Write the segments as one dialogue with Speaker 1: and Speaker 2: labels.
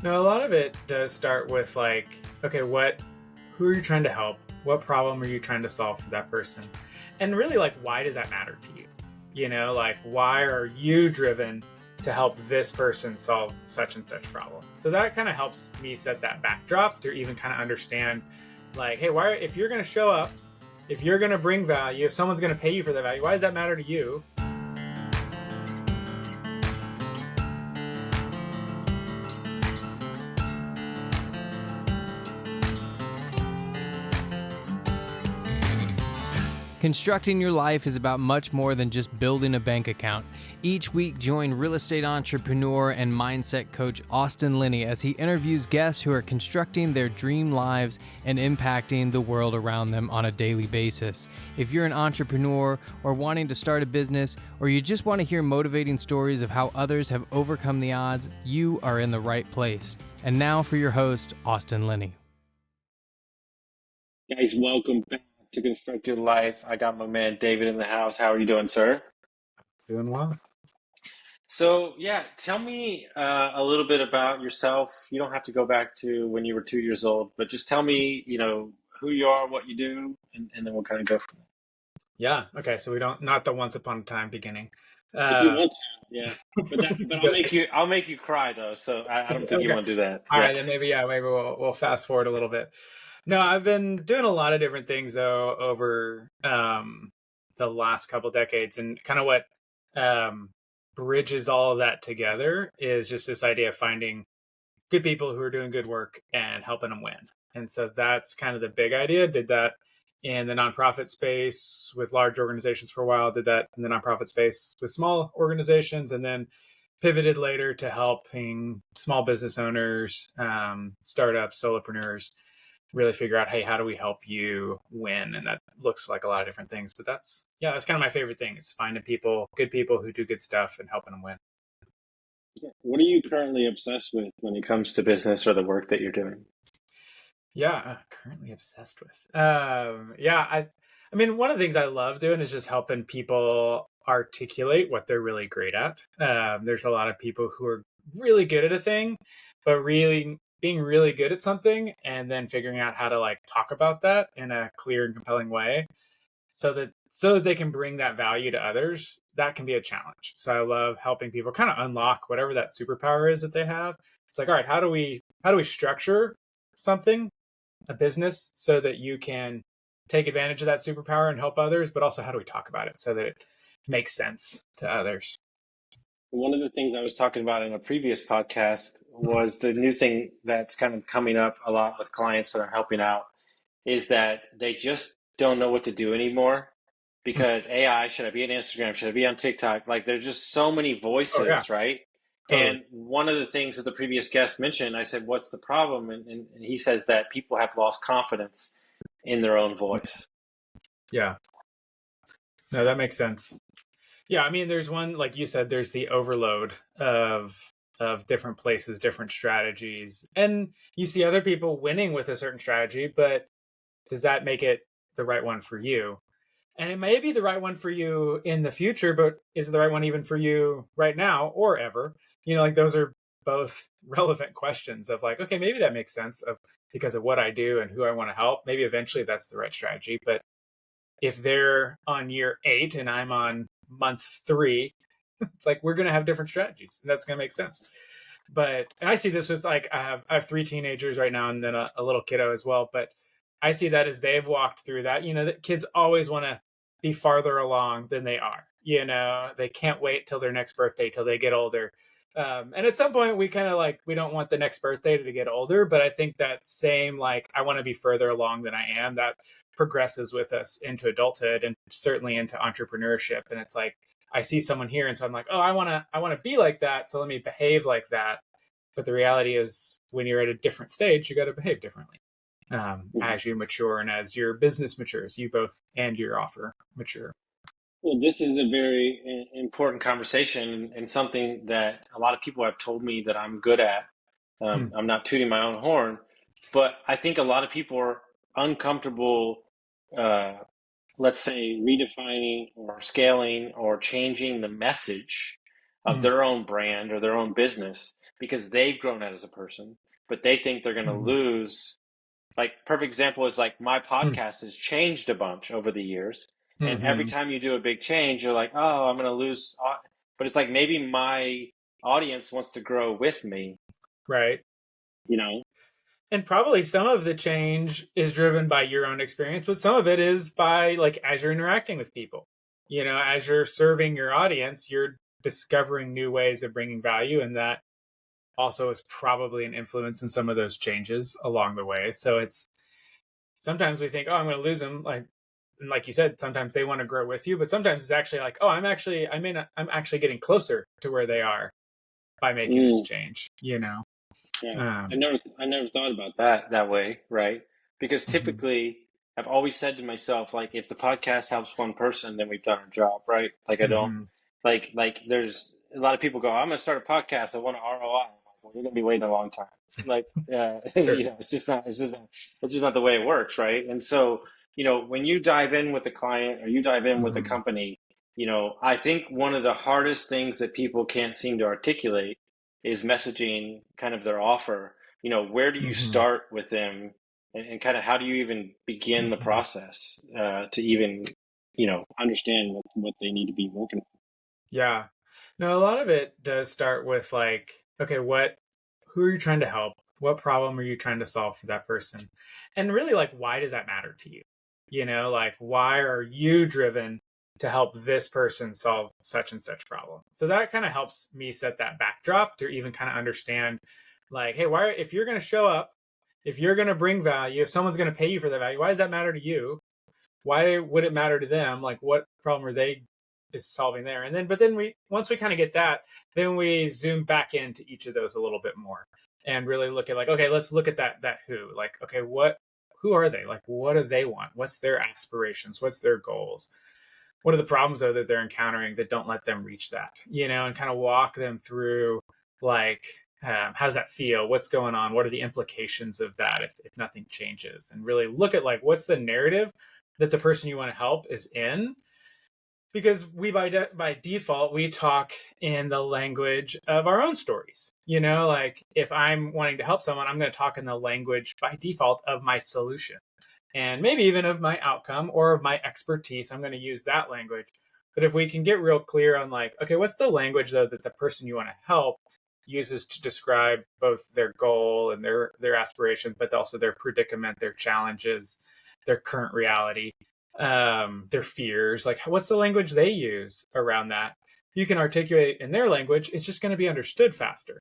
Speaker 1: No, a lot of it does start with like, okay, who are you trying to help? What problem are you trying to solve for that person? And really, like, why does that matter to you? Like, why are you driven to help this person solve such and such problem? So that kind of helps me set that backdrop to even kind of understand, like, hey, if you're going to show up, if you're going to bring value, if someone's going to pay you for that value, why does that matter to you?
Speaker 2: Constructing your life is about much more than just building a bank account. Each week, join real estate entrepreneur and mindset coach Austin Linney as he interviews guests who are constructing their dream lives and impacting the world around them on a daily basis. If you're an entrepreneur or wanting to start a business, or you just want to hear motivating stories of how others have overcome the odds, you are in the right place. And now for your host, Austin Linney.
Speaker 3: Guys, welcome back to Construct Your Life. I got my man David in the house. How are you doing, sir?
Speaker 1: Doing well.
Speaker 3: So, tell me a little bit about yourself. You don't have to go back to when you were 2 years old, but just tell me, who you are, what you do, and then we'll kind of go from there.
Speaker 1: Yeah. Okay. So not the once upon a time beginning.
Speaker 3: If you want to, yeah. But I'll make you cry though. So I don't think you
Speaker 1: Okay.
Speaker 3: want to do that.
Speaker 1: All
Speaker 3: Yeah.
Speaker 1: right, then maybe we'll fast forward a little bit. No, I've been doing a lot of different things though over the last couple decades, and kind of what bridges all of that together is just this idea of finding good people who are doing good work and helping them win. And so that's kind of the big idea. Did that in the nonprofit space with large organizations for a while, did that in the nonprofit space with small organizations, and then pivoted later to helping small business owners, startups, solopreneurs really figure out, hey, how do we help you win? And that looks like a lot of different things. But that's kind of my favorite thing, is finding good people who do good stuff and helping them win.
Speaker 3: What are you currently obsessed with when it comes to business or the work that you're doing?
Speaker 1: Yeah, currently obsessed with. I mean, one of the things I love doing is just helping people articulate what they're really great at. There's a lot of people who are really good at a thing, but really being really good at something and then figuring out how to like talk about that in a clear and compelling way so that they can bring that value to others. That can be a challenge. So I love helping people kind of unlock whatever that superpower is that they have. It's like, all right, how do we structure something, a business, so that you can take advantage of that superpower and help others, but also how do we talk about it so that it makes sense to others?
Speaker 3: One of the things I was talking about in a previous podcast was the new thing that's kind of coming up a lot with clients that are helping out is that they just don't know what to do anymore because AI, should I be on Instagram? Should I be on TikTok? Like there's just so many
Speaker 1: Oh yeah,
Speaker 3: voices, right?
Speaker 1: totally.
Speaker 3: And one of the things that the previous guest mentioned, I said, what's the problem? And he says that people have lost confidence in their own voice.
Speaker 1: Yeah, no, that makes sense. Yeah, I mean, there's one, like you said, there's the overload of different places, different strategies, and you see other people winning with a certain strategy, but does that make it the right one for you? And it may be the right one for you in the future, but is it the right one even for you right now or ever? Like those are both relevant questions of like, okay, maybe that makes sense because of what I do and who I want to help. Maybe eventually that's the right strategy. But if they're on year 8 and I'm on month 3, it's like we're going to have different strategies, and that's going to make sense. And I see this with like I have 3 teenagers right now, and then a little kiddo as well. But I see that as they've walked through that, that kids always want to be farther along than they are. They can't wait till their next birthday, till they get older. And at some point, we kind of like, we don't want the next birthday to get older, but I think that same, like, I want to be further along than I am, that progresses with us into adulthood and certainly into entrepreneurship. And it's like, I see someone here, and so I'm like, oh, I want to be like that. So let me behave like that. But the reality is, when you're at a different stage, you got to behave differently as you mature and as your business matures, you both and your offer mature.
Speaker 3: Well, this is a very important conversation and something that a lot of people have told me that I'm good at. I'm not tooting my own horn, but I think a lot of people are uncomfortable, let's say, redefining or scaling or changing the message of their own brand or their own business because they've grown as a person, but they think they're going to
Speaker 1: Mm-hmm.
Speaker 3: lose. Like, perfect example is like my
Speaker 1: Mm-hmm.
Speaker 3: podcast has changed a bunch over the years. And every
Speaker 1: Mm-hmm.
Speaker 3: time you do a big change, you're like, oh, I'm going to lose. But it's like maybe my audience wants to grow with me,
Speaker 1: Right.
Speaker 3: you know?
Speaker 1: And probably some of the change is driven by your own experience, but some of it is by like as you're interacting with people. As you're serving your audience, you're discovering new ways of bringing value, and that also is probably an influence in some of those changes along the way. So it's sometimes we think, oh, I'm going to lose them, and like you said, sometimes they want to grow with you, but sometimes it's actually like, oh, I'm actually getting closer to where they are by making this
Speaker 3: Mm.
Speaker 1: change.
Speaker 3: Yeah,
Speaker 1: Um,
Speaker 3: I never thought about that way, right? Because
Speaker 1: mhm,
Speaker 3: typically, I've always said to myself, like, if the podcast helps one person, then we've done our job, right? Like, I don't
Speaker 1: mhm,
Speaker 3: like. There's a lot of people go, I'm gonna start a podcast. I want an ROI. I'm like, well, you're gonna be waiting a long time. Like,
Speaker 1: sure.
Speaker 3: it's just not the way it works, right? And so, when you dive in with a client or you dive in with a
Speaker 1: Mhm,
Speaker 3: company, I think one of the hardest things that people can't seem to articulate is messaging kind of their offer. Where do you
Speaker 1: mhm,
Speaker 3: start with them, and kind of how do you even begin the
Speaker 1: mhm.
Speaker 3: process to even, understand what they need to be working
Speaker 1: Yeah. No, a lot of it does start with like, okay, who are you trying to help? What problem are you trying to solve for that person? And really, like, why does that matter to you? Like, why are you driven to help this person solve such and such problem? So that kind of helps me set that backdrop to even kind of understand, like, hey, if you're going to show up, if you're going to bring value, if someone's going to pay you for that value, why does that matter to you? Why would it matter to them? Like, what problem are they is solving there? But then once we kind of get that, then we zoom back into each of those a little bit more and really look at, like, okay, let's look at that who, like, okay, who are they? Like, what do they want? What's their aspirations? What's their goals? What are the problems though that they're encountering that don't let them reach that? And kind of walk them through, like, how does that feel? What's going on? What are the implications of that if nothing changes? And really look at, like, what's the narrative that the person you want to help is in, because we by default we talk in the language of our own stories. Like, if I'm wanting to help someone, I'm going to talk in the language by default of my solution, and maybe even of my outcome or of my expertise. I'm going to use that language. But if we can get real clear on, like, okay, what's the language though that the person you want to help uses to describe both their goal and their aspiration, but also their predicament, their challenges, their current reality, their fears, like, what's the language they use around that? You can articulate in their language, it's just going to be understood faster.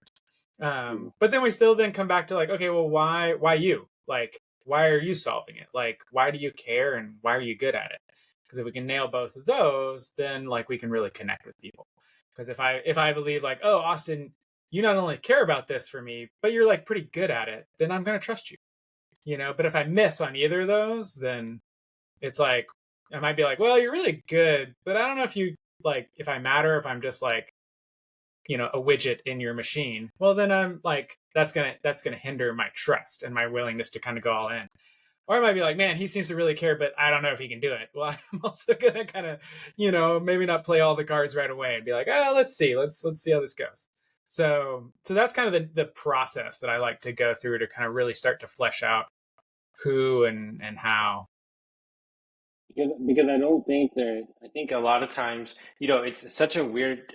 Speaker 3: on.
Speaker 1: But then we still then come back to, like, okay, well, why you? Like, why are you solving it? Like, why do you care and why are you good at it? Because if we can nail both of those, then, like, we can really connect with people. Because if I believe, like, oh, Austin, you not only care about this for me, but you're, like, pretty good at it, then I'm going to trust you. But if I miss on either of those, then it's like, I might be like, well, you're really good, but I don't know if you, like, if I matter, if I'm just like, a widget in your machine. Well, then I'm like, that's gonna hinder my trust and my willingness to kind of go all in. Or I might be like, man, he seems to really care, but I don't know if he can do it. Well, I'm also gonna kind of, maybe not play all the cards right away and be like, oh, let's see how this goes. So that's kind of the process that I like to go through to kind of really start to flesh out who and how.
Speaker 3: Because I don't think that I think a lot of times, it's such a weird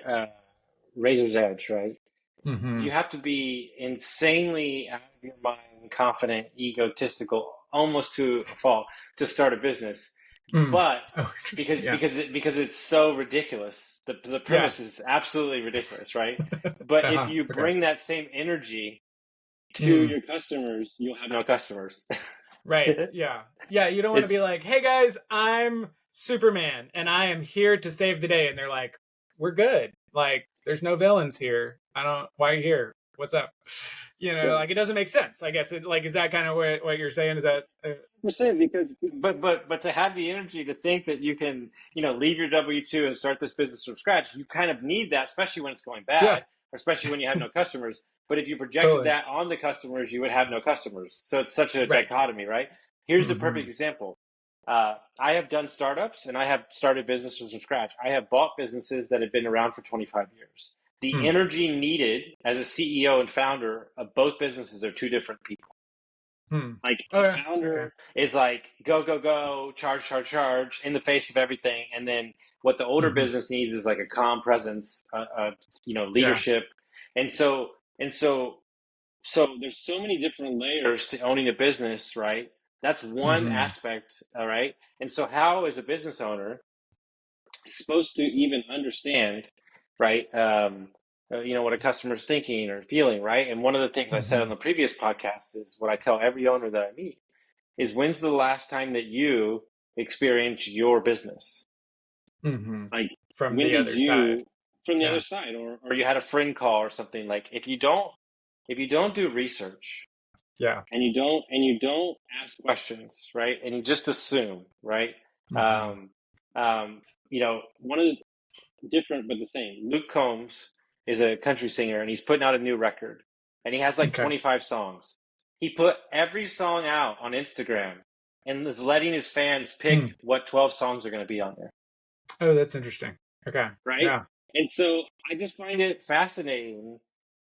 Speaker 3: razor's edge, right?
Speaker 1: Mm-hmm.
Speaker 3: You have to be insanely out of your mind, confident, egotistical, almost to a fault, to start a business.
Speaker 1: Mm.
Speaker 3: But
Speaker 1: Oh, interesting.
Speaker 3: because
Speaker 1: Yeah.
Speaker 3: it's so ridiculous, the
Speaker 1: Yeah.
Speaker 3: premise is absolutely ridiculous, right? But if
Speaker 1: Uh-huh.
Speaker 3: you
Speaker 1: Okay.
Speaker 3: bring that same energy to
Speaker 1: Mm.
Speaker 3: your customers, you'll have no customers.
Speaker 1: Right. Yeah. Yeah. You don't want to be
Speaker 3: It's
Speaker 1: like, hey guys, I'm Superman and I am here to save the day. And they're like, we're good. Like, there's no villains here. Why are you here? What's up? Like, it doesn't make sense. I guess is that kind of what you're saying? Is that,
Speaker 3: percent because but to have the energy to think that you can leave your W-2 and start this business from scratch, you kind of need that, especially when it's going
Speaker 1: yeah,
Speaker 3: bad, or especially when you have no customers. But if you projected
Speaker 1: totally.
Speaker 3: that on the customers, you would have no customers. So it's such a
Speaker 1: Right.
Speaker 3: dichotomy, right? Here's a
Speaker 1: Mm-hmm.
Speaker 3: perfect example. I have done startups and I have started businesses from scratch. I have bought businesses that have been around for 25 years. the
Speaker 1: Hmm.
Speaker 3: energy needed as a CEO and founder of both businesses are two different people.
Speaker 1: Hmm.
Speaker 3: Like
Speaker 1: Oh,
Speaker 3: the
Speaker 1: yeah. Okay.
Speaker 3: founder is like go go go, charge charge charge in the face of everything, and then what the older
Speaker 1: Hmm.
Speaker 3: business needs is like a calm presence,
Speaker 1: Yeah.
Speaker 3: leadership, and so there's so many different layers to owning a business, right? That's one
Speaker 1: Hmm.
Speaker 3: aspect, all right. And so, how is a business owner supposed to even understand, right? What a customer's thinking or feeling, right? And one of the things I said on
Speaker 1: Hmm.
Speaker 3: the previous podcast is what I tell every owner that I meet is when's the last time that you experienced your business?
Speaker 1: Hmm.
Speaker 3: Like,
Speaker 1: From
Speaker 3: when
Speaker 1: the
Speaker 3: did
Speaker 1: other side.
Speaker 3: you from the other
Speaker 1: Yeah.
Speaker 3: side, or you had a friend call or something? Like, if you don't do research
Speaker 1: Yeah.
Speaker 3: and you don't ask questions, right? And you just assume, right?
Speaker 1: Hmm.
Speaker 3: Um, one of the different but the same. Luke Combs is a country singer, and he's putting out a new record, and he has like
Speaker 1: Okay.
Speaker 3: 25 songs. He put every song out on Instagram, and is letting his fans pick
Speaker 1: Hmm.
Speaker 3: what 12 songs are going to be on there,
Speaker 1: Oh, that's interesting. Okay.
Speaker 3: right?
Speaker 1: Yeah.
Speaker 3: And so I just find it fascinating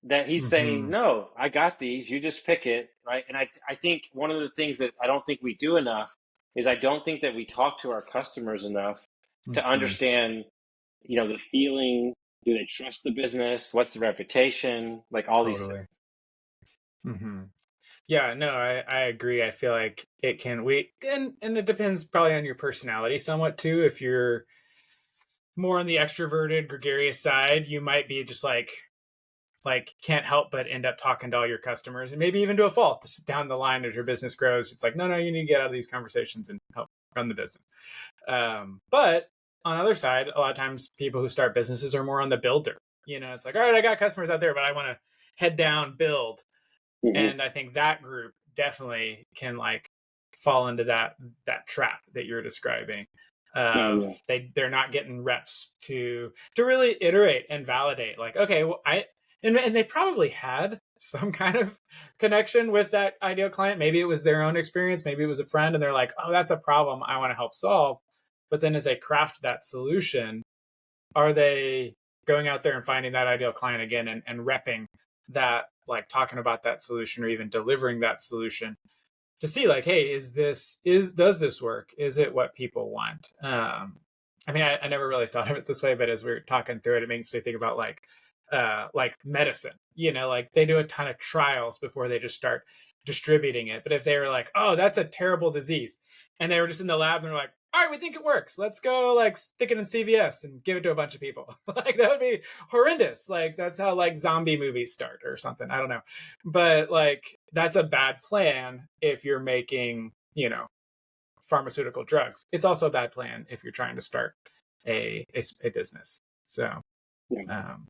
Speaker 3: that he's saying,
Speaker 1: Hmm.
Speaker 3: no, I got these, you just pick it, right? And I think one of the things that I don't think we do enough is I don't think that we talk to our customers enough to
Speaker 1: Hmm.
Speaker 3: understand, the feeling. Do they trust the business? What's the reputation? Like all these things.
Speaker 1: Totally. Hmm. Yeah, no, I agree. I feel like it can we and it depends probably on your personality somewhat too. If you're more on the extroverted, gregarious side, you might be just like can't help but end up talking to all your customers and maybe even to a fault down the line as your business grows. It's like, no, you need to get out of these conversations and help run the business. But on the other side, a lot of times people who start businesses are more on the builder. It's like, all right, I got customers out there, but I want to head down, build.
Speaker 3: Mm-hmm.
Speaker 1: And I think that group definitely can like fall into that trap that you're describing
Speaker 3: Oh
Speaker 1: of
Speaker 3: yeah.
Speaker 1: they're not getting reps to really iterate and validate like, okay, well, and they probably had some kind of connection with that ideal client. Maybe it was their own experience, maybe it was a friend, and they're like, oh, that's a problem I want to help solve. But then as they craft that solution, are they going out there and finding that ideal client again and repping that, like talking about that solution or even delivering that solution to see like, hey, does this work? Is it what people want? I mean, I never really thought of it this way, but as we are talking through it, it makes me think about like medicine. Like they do a ton of trials before they just start distributing it. But if they were like, oh, that's a terrible disease, and they were just in the lab and they're like, all right, we think it works. Let's go like stick it in CVS and give it to a bunch of people. Like that would be horrendous. Like that's how like zombie movies start or something. I don't know. But like that's a bad plan if you're making, pharmaceutical drugs. It's also a bad plan if you're trying to start a business. So,
Speaker 3: Yeah.
Speaker 1: um,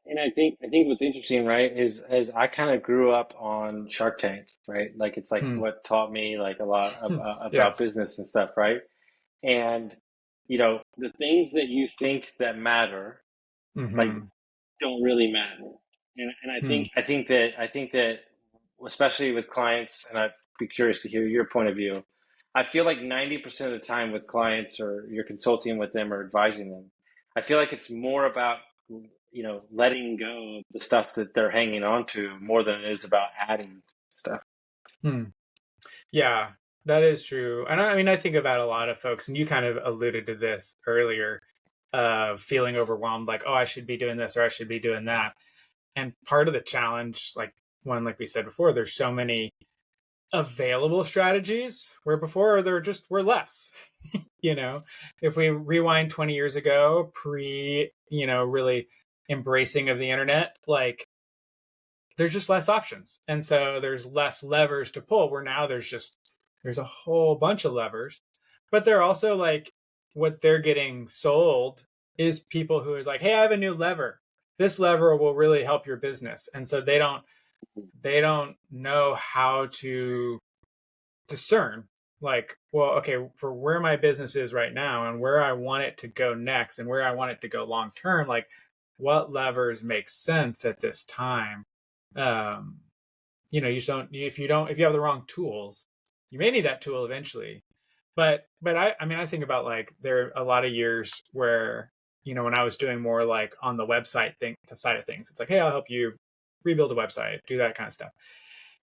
Speaker 3: And I think what's interesting, right, is I kind of grew up on Shark Tank, right? Like it's like
Speaker 1: hmm,
Speaker 3: what taught me like a lot
Speaker 1: yeah.
Speaker 3: about business and stuff, right? And the things that you think that matter, like
Speaker 1: Hmm.
Speaker 3: don't really matter. And I
Speaker 1: Hmm.
Speaker 3: think I think that especially with clients, and I'd be curious to hear your point of view. I feel like 90% of the time with clients or you're consulting with them or advising them, I feel like it's more about letting go of the stuff that they're hanging on to more than it is about adding stuff.
Speaker 1: Hmm. Yeah, that is true. And I mean, I think about a lot of folks, and you kind of alluded to this earlier, of feeling overwhelmed, like, oh, I should be doing this or I should be doing that. And part of the challenge, like we said before, there's so many available strategies where before there just were less. you know if we rewind 20 years ago, pre really embracing of the internet, like there's just less options, and so there's less levers to pull, where now there's a whole bunch of levers. But they're also like, what they're getting sold is people who is like, hey, I have a new lever, this lever will really help your business. And so they don't know how to discern, like, well, okay, for where my business is right now and where I want it to go next and where I want it to go long term, like what levers make sense at this time. um you just don't, if you have the wrong tools, you may need that tool eventually. But I mean, I think about like there are a lot of years where when I was doing more like on the website side of things, it's like, hey, I'll help you rebuild a website, do that kind of stuff.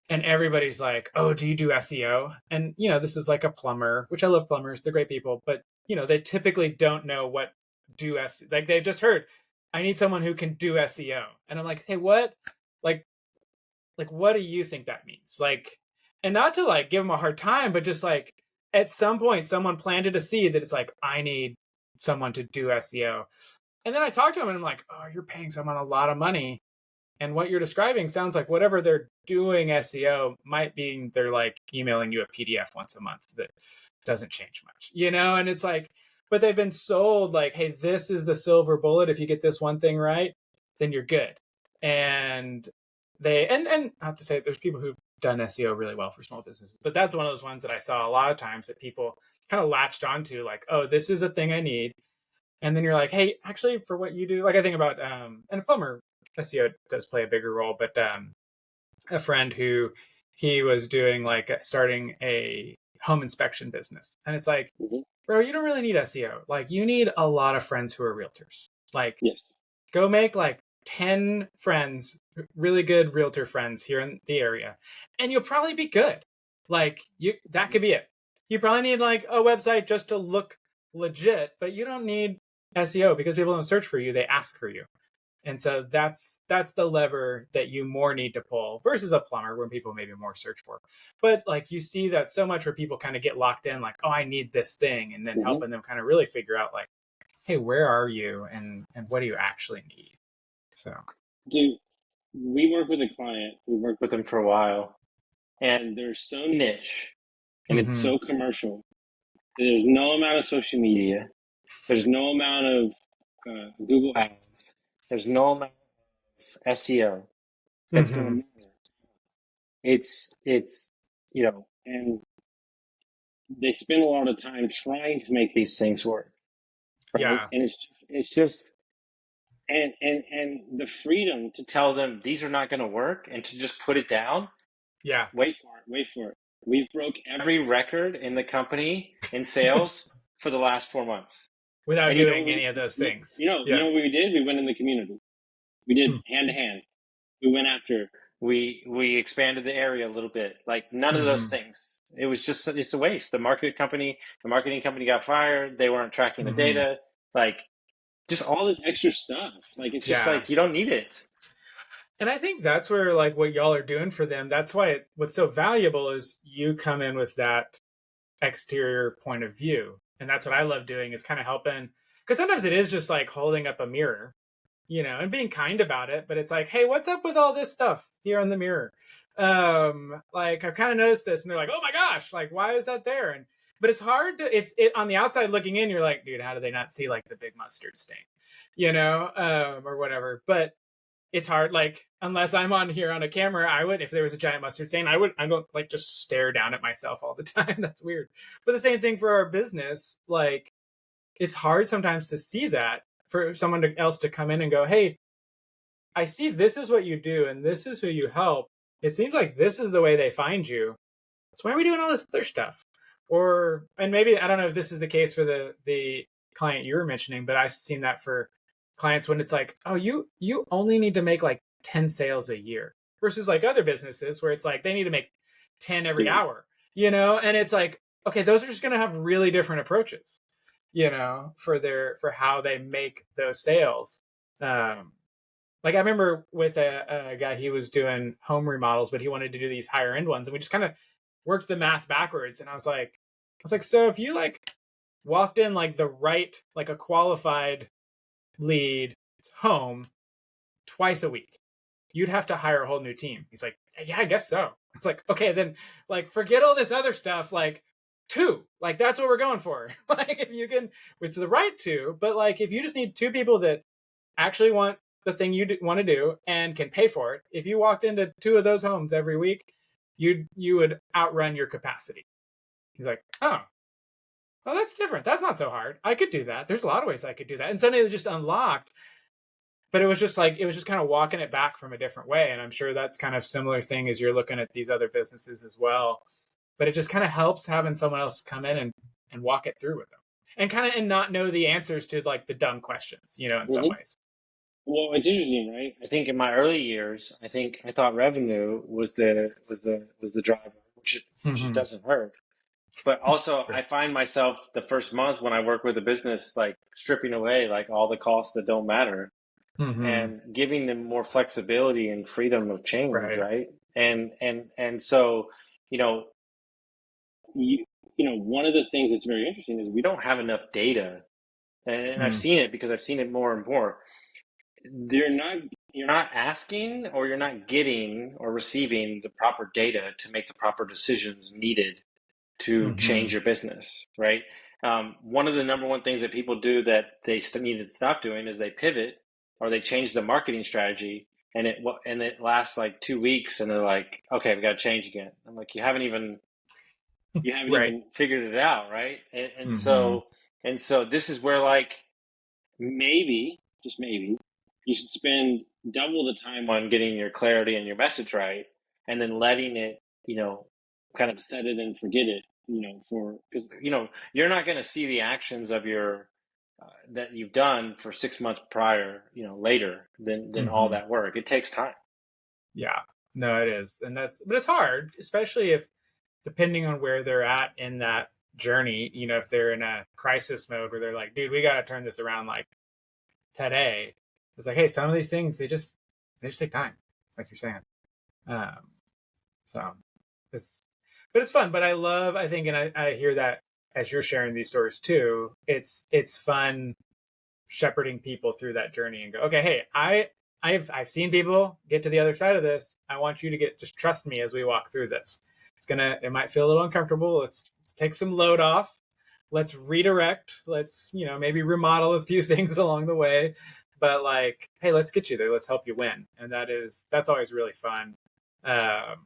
Speaker 1: And everybody's like, oh, do you do SEO? And, this is like a plumber, which I love plumbers. They're great people, but, they typically don't know what do SEO. Like they've just heard, I need someone who can do SEO. And I'm like, hey, what? Like, what do you think that means? Like, and not to like give them a hard time, but just like at some point, someone planted a seed that it's like, I need someone to do SEO. And then I talked to them and I'm like, oh, you're paying someone a lot of money. And what you're describing sounds like whatever they're doing SEO might be they're like emailing you a PDF once a month that doesn't change much, and it's like, but they've been sold like, hey, this is the silver bullet. If you get this one thing right, then you're good. And and not to say there's people who've done SEO really well for small businesses, but that's one of those ones that I saw a lot of times that people kind of latched onto, like, oh, this is a thing I need. And then you're like, hey, actually, for what you do, like I think about, and a plumber, SEO does play a bigger role, but a friend who he was doing like starting a home inspection business. And it's like, bro, you don't really need SEO. Like you need a lot of friends who are realtors. Like
Speaker 3: Yes.
Speaker 1: go make like 10 friends, really good realtor friends here in the area, and you'll probably be good. Like that could be it. You probably need like a website just to look legit, but you don't need SEO because people don't search for you, they ask for you. And so that's the lever that you more need to pull versus a plumber when people maybe more search for. But like you see that so much where people kind of get locked in, like, oh, I need this thing, and then helping them kind of really figure out like, hey, where are you and what do you actually need? So
Speaker 3: Dude, we work with a client, we worked with them for a while, and they're so niche and it's so commercial. There's no amount of social media. There's no amount of Google Ads. There's no amount of SEO that's going to matter. It's and they spend a lot of time trying to make these things work. Right?
Speaker 1: Yeah.
Speaker 3: And it's just and the freedom to tell them these are not going to work and to just put it down.
Speaker 1: Yeah.
Speaker 3: Wait for it. We've broke every record in the company in sales for the last 4 months.
Speaker 1: Without doing any of those things.
Speaker 3: You know what we did? We went in the community. We did hand to hand. We went after. We expanded the area a little bit. Like none of those things. It was just, it's a waste. The marketing company got fired. They weren't tracking the data. Like just all this extra stuff. Like it's just like you don't need it.
Speaker 1: And I think that's where like what y'all are doing for them. That's why what's so valuable is you come in with that exterior point of view. And that's what I love doing, is kind of helping, because sometimes it is just like holding up a mirror, and being kind about it. But it's like, hey, what's up with all this stuff here in the mirror? Like I've kind of noticed this, and they're like, oh my gosh, like why is that there? But it's hard to, it on the outside looking in, you're like, dude, how do they not see like the big mustard stain, or whatever. But it's hard, like unless I'm on here on a camera, I would, if there was a giant mustard stain, I don't like just stare down at myself all the time. That's weird. But the same thing for our business, like it's hard sometimes to see that, for someone else to come in and go, hey, I see this is what you do and this is who you help. It seems like this is the way they find you. So why are we doing all this other stuff? And maybe, I don't know if this is the case for the client you were mentioning, but I've seen that for clients when it's like, oh, you only need to make like 10 sales a year, versus like other businesses where it's like they need to make 10 every hour, and it's like, okay, those are just going to have really different approaches, for how they make those sales. Like I remember with a guy, he was doing home remodels, but he wanted to do these higher end ones, and we just kind of worked the math backwards. And I was like, so if you like walked in like the right, like a qualified lead home twice a week, you'd have to hire a whole new team. He's like, yeah, I guess so. It's like, okay, then like forget all this other stuff. Like 2, like that's what we're going for. Like if you can, which is the right 2, but like if you just need 2 people that actually want the thing you want to do and can pay for it, if you walked into 2 of those homes every week, you would outrun your capacity. He's like, oh, well, that's different. That's not so hard. I could do that. There's a lot of ways I could do that. And suddenly it just unlocked. But it was just kind of walking it back from a different way. And I'm sure that's kind of similar thing as you're looking at these other businesses as well. But it just kind of helps having someone else come in and walk it through with them. and not know the answers to like the dumb questions, in some
Speaker 3: Hmm.
Speaker 1: ways.
Speaker 3: Well, it's interesting, right? I think in my early years, I thought revenue was the driver, which it
Speaker 1: Mm-hmm.
Speaker 3: doesn't hurt. But also, I
Speaker 1: Sure.
Speaker 3: find myself the first month when I work with a business, like stripping away like all the costs that don't matter
Speaker 1: Mm-hmm.
Speaker 3: and giving them more flexibility and freedom of change,
Speaker 1: Right.
Speaker 3: right? And so, you know, one of the things that's very interesting is we don't have enough data, and I've
Speaker 1: Mm.
Speaker 3: seen it because I've seen it more and more. They're not, you're not asking or you're not getting or receiving the proper data to make the proper decisions needed to
Speaker 1: Mm-hmm.
Speaker 3: change your business, right? One of the number one things that people do that they need to stop doing is they pivot or they change the marketing strategy, and it lasts like 2 weeks, and they're like, okay, we got to change again. I'm like, you haven't
Speaker 1: Right.
Speaker 3: even figured it out, right? And, and
Speaker 1: Mm-hmm.
Speaker 3: so and so this is where, like, maybe, just maybe, you should spend double the time on getting your clarity and your message right, and then letting it, kind of set it and forget it, because you're not going to see the actions of your that you've done for 6 months prior, later than all
Speaker 1: Mm-hmm.
Speaker 3: that work. It takes time.
Speaker 1: Yeah. No, it is. But it's hard, especially if, depending on where they're at in that journey, if they're in a crisis mode where they're like, dude, we got to turn this around like today. It's like, hey, some of these things, they just take time, like you're saying. Um, so it's, but it's fun. But I think, and I hear that as you're sharing these stories too, it's fun shepherding people through that journey and go, okay, hey, I've seen people get to the other side of this. I want you to just trust me as we walk through this. It might feel a little uncomfortable. Let's take some load off. Let's redirect. Let's, maybe remodel a few things along the way. But like, hey, let's get you there. Let's help you win. And that's always really fun. Um,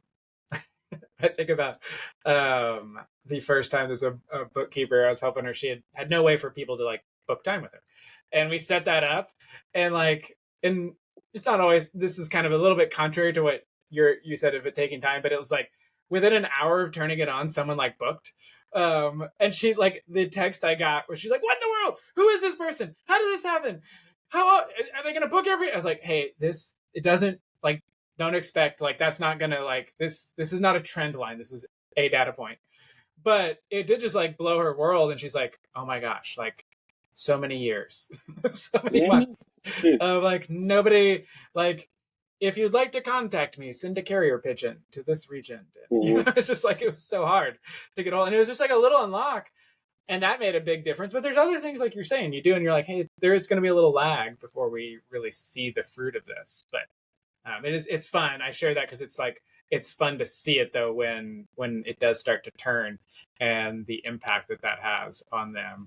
Speaker 1: I think about the first time there's a bookkeeper I was helping her. She had no way for people to like book time with her, and we set that up. And it's not always. This is kind of a little bit contrary to what you said of it taking time, but it was like within an hour of turning it on, someone like booked. And she like the text I got was she's like, "What in the world? Who is this person? How did this happen? How are they going to book every?" I was like, "Hey, it doesn't like." Don't expect like that's not gonna like this is not a trend line. This is a data point. But it did just like blow her world, and she's like, oh my gosh, like so many years, so many
Speaker 3: Yeah,
Speaker 1: months of like nobody like if you'd like to contact me, send a carrier pigeon to this region.
Speaker 3: mm-hmm.
Speaker 1: It's just like it was so hard to get all, and it was just like a little unlock, and that made a big difference. But there's other things like you're saying you do, and you're like, hey, there is going to be a little lag before we really see the fruit of this. But it's fun. I share that because it's like it's fun to see it though when it does start to turn and the impact that has on them.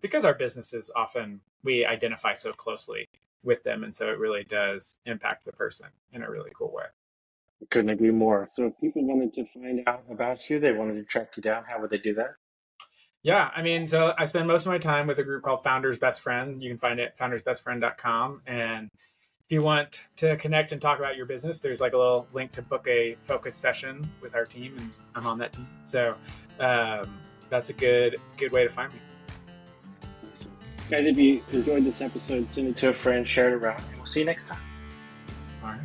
Speaker 1: Because our businesses often we identify so closely with them, and so it really does impact the person in a really cool way.
Speaker 3: Couldn't agree more. So if people wanted to find out about you, they wanted to track you down, how would they do that?
Speaker 1: Yeah, I mean, so I spend most of my time with a group called Founders Best Friend. You can find it at foundersbestfriend.com. And if you want to connect and talk about your business, there's like a little link to book a focus session with our team, and I'm on that team. So that's a good way to find me.
Speaker 3: Awesome. Guys, if you enjoyed this episode, send it to a friend, share it around, and we'll see you next time.
Speaker 1: All right.